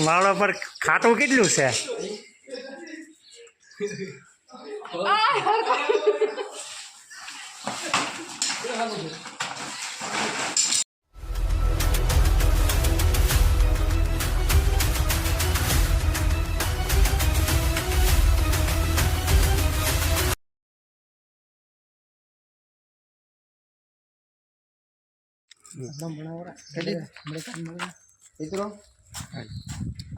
માળો પર ખાટું કેટલું છે? મિત્રો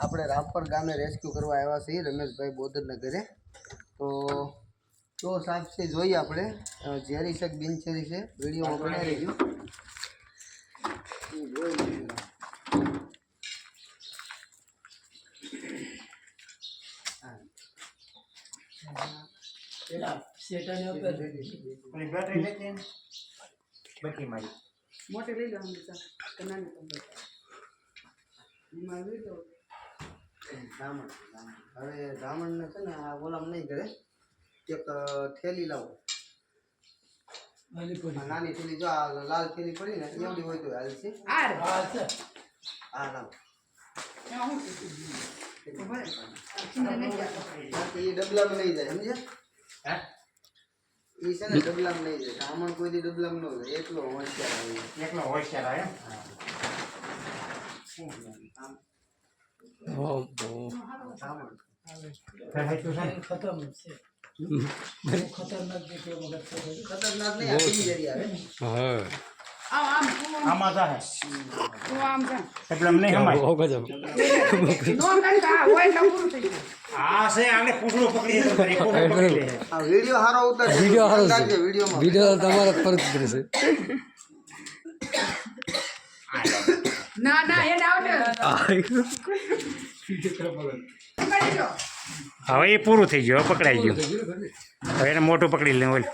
આપણે રામપર ગામે રેસ્ક્યુ કરવા આવ્યા છીએ રમેશભાઈ બોદરના ઘરે. તો સાહેબ છે જોઈએ આપણે ઝેરી છે કે બિનઝેરી છે વિડીયોમાં બનાવી રહેજો. મોટી લઈ લો હવે બ્રાહ્મણને છે ને આ ઓલામ નહીં કરે, એક થેલી લાવો. નાની થેલી જો આ લાલ થેલી પડી ને એવડી હોય તો હાલ છે. હા લાવો. એ ડબલામાં લઈ જાય સમજ્યા? એ છે ને ડબલામાં લઈ જાય. સામાન કોઈ દી ડબલામાં ન જાય. એટલો હોશિયાર આવે. ખતરનાક નહીં બિનઝેરી આવે. આમાં જાય એટલેમ નહીં હમાય. આ છે આને પૂછડું પકડી આ વિડિયો હારો ઉતાર. વિડિયો તમારે ફરજ પડશે. ના ના એને આવડે. હવે એ પૂરું થઈ ગયું, હવે પકડાઈ ગયું. હવે એને મોટું પકડી લે. ઓલ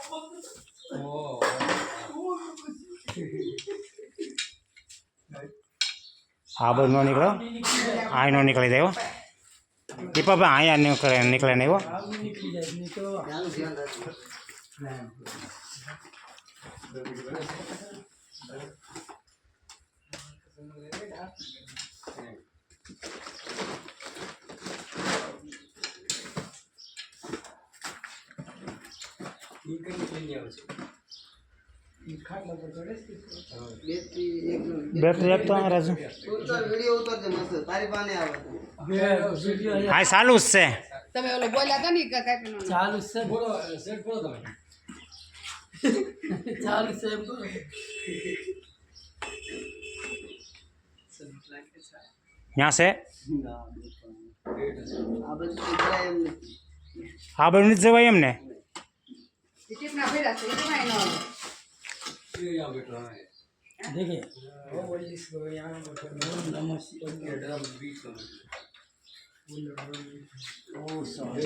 આ બધું નો નીકળ્યો, આ નો નીકળી જાય. દીપાભાઈ અહીંયા નીકળે નહીં. બેટરી એક તો રાજુ વિડિયો ઉતારજે મસ્ત. તારી પાસે આવે હા ચાલુ જ છે. તમે ઓલો બોલ્યા હતા ને કે કાંઈ નો ચાલુ છે. બોલો સેટ કરો તમે. ચાલુ છે એમ બોલો. ત્યાં છે આ બધું ઉતરાય એમ નથી. આ બધું નથી જવાય એમ ને. ટીપના ભેરા છે એમાં નો આવે. देखिए वो बोल इसको यहाँ पर नमस्ते ड्रम बीच में ओ सॉरी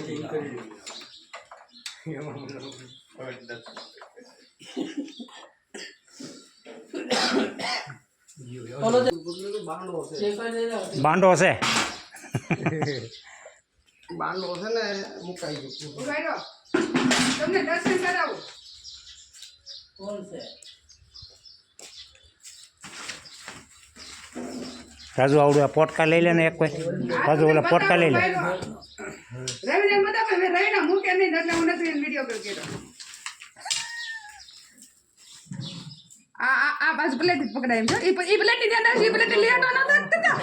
બાંડો છે. બાંડો છે ને મુકાઈ ગયો. ઉભા રહો, તમને દર્શન કરાવું. कौन से રાજુ આવડું આ પોટકા લઈ લે ને એક કોઈ. રાજુ ઓલા પોટકા લઈ લે. રવિને બતાવે મેં રવિના મૂકે નહીં એટલે હું નથી વિડીયો કરી કર્યો. આ બાજુ પ્લેટ પકડાય એમ છે. એ પ્લેટ ની અંદર એ પ્લેટ લેવાનો ન કરતા.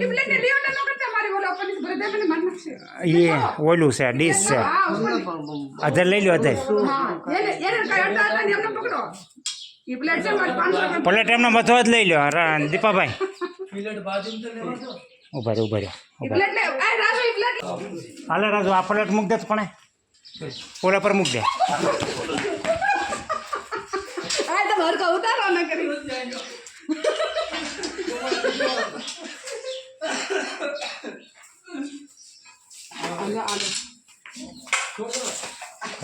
એ પ્લેટ લેવાનો ન કરતા મારી ઓલા પની ભરે દે મને મન છે. એ ઓલું છે ડીશ છે. હા અધર લઈ લો અધર. હા એને કઈ અડતા હતા ને એમને પકડો. એ પ્લેટ છે મારી 500 પ્લેટ એમનો બધો જ લઈ લો. દીપાભાઈ प्लेट बाजू में लेवा दो ઉભા રહ્યો ઉભા રહ્યો. એ પ્લેટ લે આ રાજુ એ પ્લેટ હાલે રાજુ આ પ્લેટ મૂક દે તો કોણે ઓલા પર મૂક દે. આ તો હરકા ઉતારો ન કરી.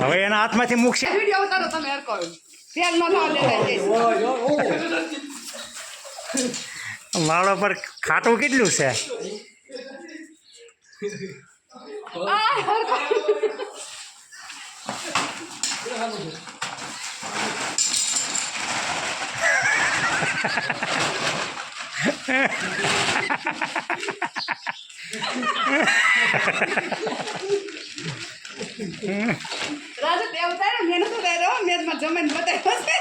હવે એના હાથમાંથી મૂકશે. વિડીયો ઉતારો તમે હરકો તેલ ન થાવ લે. માળો પર ખાટું કેટલું છે? આ હરકો રાજુ એવું થાય ને મેં નતું થાય મેચમાં જમીન બતાવ્યો છે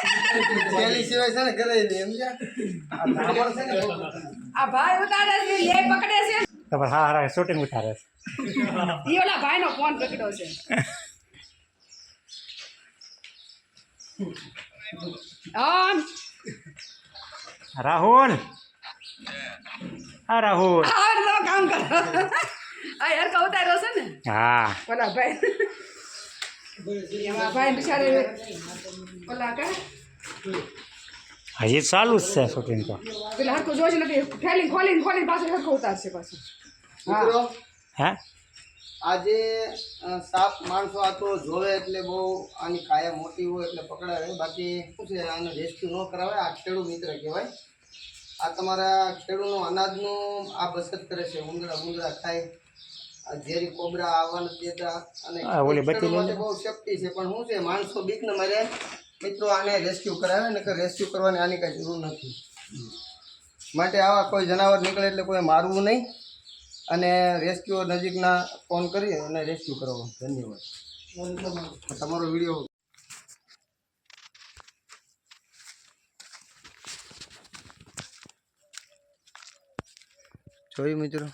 પેલી સિવાય છે ને કરે નહીં સમજ્યા આ ધામણ છે ને બહુ. આ ભાઈ ઉતારે છે લે પકડે છે તો પછી હા હા શૂટિંગ ઉતારે છે. ઈ ઓલા ભાઈનો ફોન પકડ્યો છે ઓન રાહુલ હા રાહુલ આ તો કામ કરો આ યાર કા ઉતાર્યો છે ને હા ઓલા ભાઈ એમાં ભાઈ બિચારે ઓલા કા હજી ચાલુ જ છે શૂટિંગ તો પેલા હરકો જોઈ નથી ખોલીને પાછું હરકો ઉતારશે પાછું મિત્રો હે આજે સાપ માણસો આ તો જોવે એટલે બહુ આની કાયા મોટી હોય એટલે પકડાવે બાકી શું છે આને રેસ્ક્યુ ન કરાવે આ ખેડૂત મિત્ર કહેવાય આ તમારા ખેડૂતનું અનાજનું આ બચત કરે છે ઉંદરા ખાય આ ઝેરી કોબરા આવવા નથી દેતા અને હા, ઓલી બત્તી ખેડૂત લઈ માટે લે. બહુ સેફટી છે પણ શું છે માણસો બીક ન મારે મિત્રો આને રેસ્ક્યુ કરાવે ને કે રેસ્ક્યુ કરવાની આની કાંઈ જરૂર નથી માટે આવા કોઈ જનાવર નીકળે એટલે કોઈ મારવું નહીં અને રેસ્ક્યુ નજીકના ફોન કરી અને રેસ્ક્યુ કરવો ધન્યવાદ તમારો વિડીયો જોયું મિત્રો